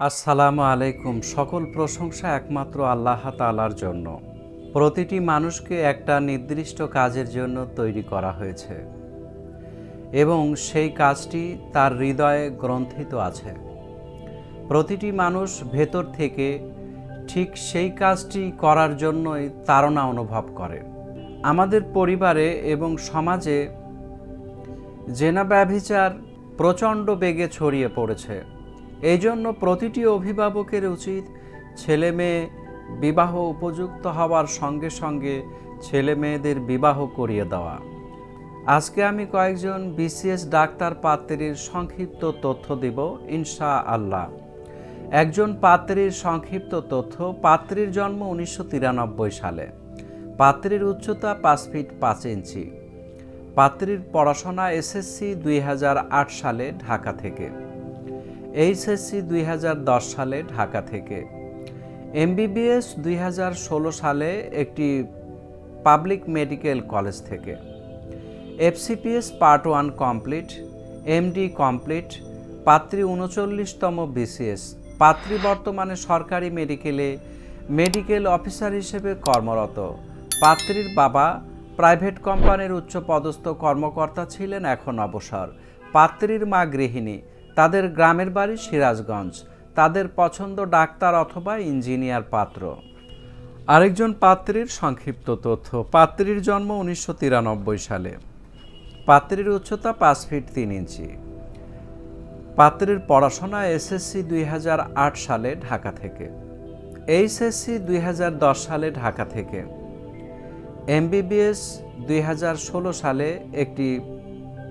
আসসালামু আলাইকুম। সকল প্রশংসা একমাত্র আল্লাহ তাআলার জন্য। প্রতিটি মানুষকে একটা নির্দিষ্ট কাজের জন্য তৈরি করা হয়েছে এবং সেই কাজটি তার হৃদয়ে গ্রন্থিত আছে। প্রতিটি মানুষ ভেতর থেকে ঠিক সেই কাজটি করার জন্যই তাড়না অনুভব করে। আমাদের পরিবারে এবং সমাজে জেনা ব্যভিচার প্রচণ্ড বেগে ছড়িয়ে পড়েছে। এই জন্য প্রতিটি অভিভাবকের উচিত ছেলে মেয়ে বিবাহ উপযুক্ত হওয়ার সঙ্গে সঙ্গে ছেলে মেয়েদের বিবাহ করিয়ে দেওয়া। আজকে আমি কয়েকজন বিসিএস ডাক্তার পাত্রীর সংক্ষিপ্ত তথ্য দেব ইনশাআল্লাহ। একজন পাত্রীর সংক্ষিপ্ত তথ্য: পাত্রীর জন্ম 1993 সালে। পাত্রীর উচ্চতা 5 ফিট 5 ইঞ্চি। পাত্রীর পড়াশোনা এসএসসি 2008 সালে ঢাকা থেকে, এইচএসসি 2010 সালে ঢাকা থেকে, এমবিবিএস 2016 সালে একটি পাবলিক মেডিকেল কলেজ থেকে, FCPS part 1 complete, MD complete. পাত্রী 39তম বিসিএস। পাত্রী বর্তমানে সরকারি মেডিকেল অফিসার হিসেবে কর্মরত। পাত্রীর বাবা প্রাইভেট কোম্পানির উচ্চপদস্থ কর্মকর্তা ছিলেন, এখন অবসর। পাত্রীর মা গৃহিণী। তাদের গ্রামের বাড়ি সিরাজগঞ্জ। তাদের পছন্দ ডাক্তার অথবা ইঞ্জিনিয়ার পাত্র। আরেকজন পাত্রীর সংক্ষিপ্ত তথ্য: পাত্রীর জন্ম 1993 সালে। পাত্রীর উচ্চতা 5 ফিট 3 ইঞ্চি। পাত্রীর পড়াশোনা এসএসসি 2008 সালে ঢাকা থেকে, এইচএসসি 2010 সালে ঢাকা থেকে, এমবিবিএস 2016 সালে একটি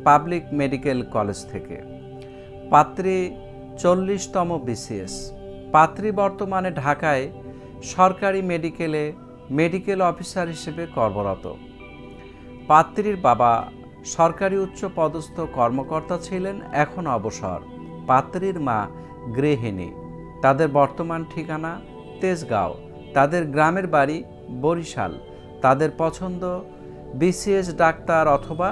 পাবলিক মেডিকেল কলেজ থেকে। পাত্রী 40তম বিসিএস। পাত্রী বর্তমানে ঢাকায় সরকারি মেডিকেল অফিসার হিসেবে কর্মরত। পাত্রীর বাবা সরকারি উচ্চপদস্থ কর্মকর্তা ছিলেন, এখন অবসর। পাত্রীর মা গৃহিণী। তাদের বর্তমান ঠিকানা তেজগাঁও। তাদের গ্রামের বাড়ি বরিশাল। তাদের পছন্দ বিসিএস ডাক্তার অথবা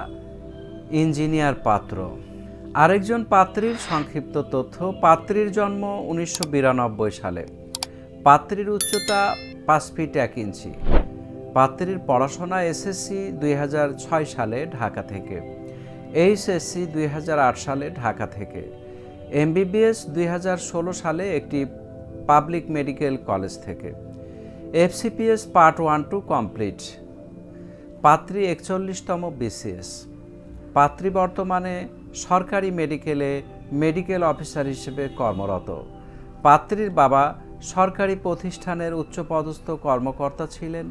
ইঞ্জিনিয়ার পাত্র। আরেকজন পাত্রীর সংক্ষিপ্ত তথ্য: পাত্রীর জন্ম 1992 সালে। পাত্রীর উচ্চতা 5 ফিট 1 ইঞ্চি। পাত্রীর পড়াশোনা এসএসসি 2006 সালে ঢাকা থেকে, এইচএসসি 2008 সালে ঢাকা থেকে, এমবিবিএস 2016 সালে একটি পাবলিক মেডিকেল কলেজ থেকে, এফসিপিএস পার্ট 1-2 কমপ্লিট। পাত্রী 41তম বিসিএস। পাত্রী বর্তমানে সরকারি মেডিকেল অফিসার হিসেবে কর্মরত। পাত্রীর বাবা সরকারি প্রতিষ্ঠানের উচ্চপদস্থ কর্মকর্তা ছিলেন,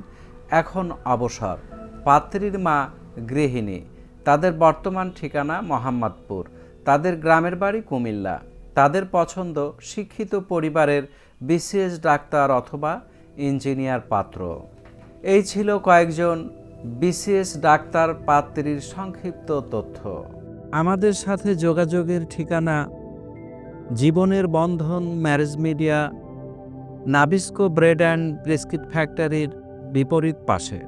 এখন অবসর। পাত্রীর মা গৃহিণী। তাদের বর্তমান ঠিকানা মোহাম্মদপুর। তাদের গ্রামের বাড়ি কুমিল্লা। তাদের পছন্দ শিক্ষিত পরিবারের বিসিএস ডাক্তার অথবা ইঞ্জিনিয়ার পাত্র। এই ছিল কয়েকজন বিসিএস ডাক্তার পাত্রীর সংক্ষিপ্ত তথ্য। আমাদের সাথে যোগাযোগের ঠিকানা: জীবনের বন্ধন marriage media, Nabisco bread and biscuit ফ্যাক্টরির বিপরীত পাশে,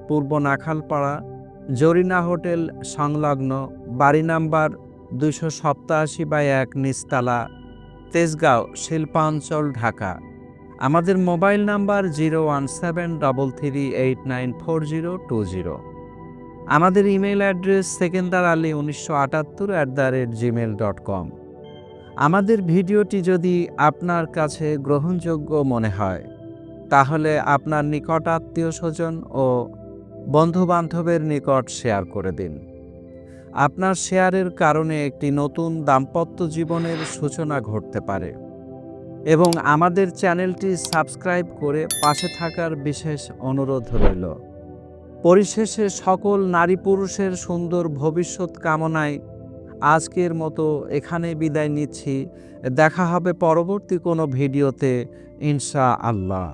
পূর্ব নাখালপাড়া, জরিনা হোটেল সংলগ্ন, বাড়ি নাম্বার 287/1, নিচতলা, তেজগাঁও, শিল্পাঞ্চল, ঢাকা। আমাদের মোবাইল নাম্বার 01733894020। আমাদের ইমেল অ্যাড্রেস sekendarali1978@gmail.com। আমাদের ভিডিওটি যদি আপনার কাছে গ্রহণযোগ্য মনে হয় তাহলে আপনার নিকট আত্মীয় স্বজন ও বন্ধুবান্ধবের নিকট শেয়ার করে দিন। আপনার শেয়ারের কারণে একটি নতুন দাম্পত্য জীবনের সূচনা ঘটতে পারে এবং আমাদের চ্যানেলটি সাবস্ক্রাইব করে পাশে থাকার বিশেষ অনুরোধ রইল। পরিশেষে সকল নারী পুরুষের সুন্দর ভবিষ্যৎ কামনায় আজকের মতো এখানে বিদায় নিচ্ছি। দেখা হবে পরবর্তী কোনো ভিডিওতে ইনশাআল্লাহ।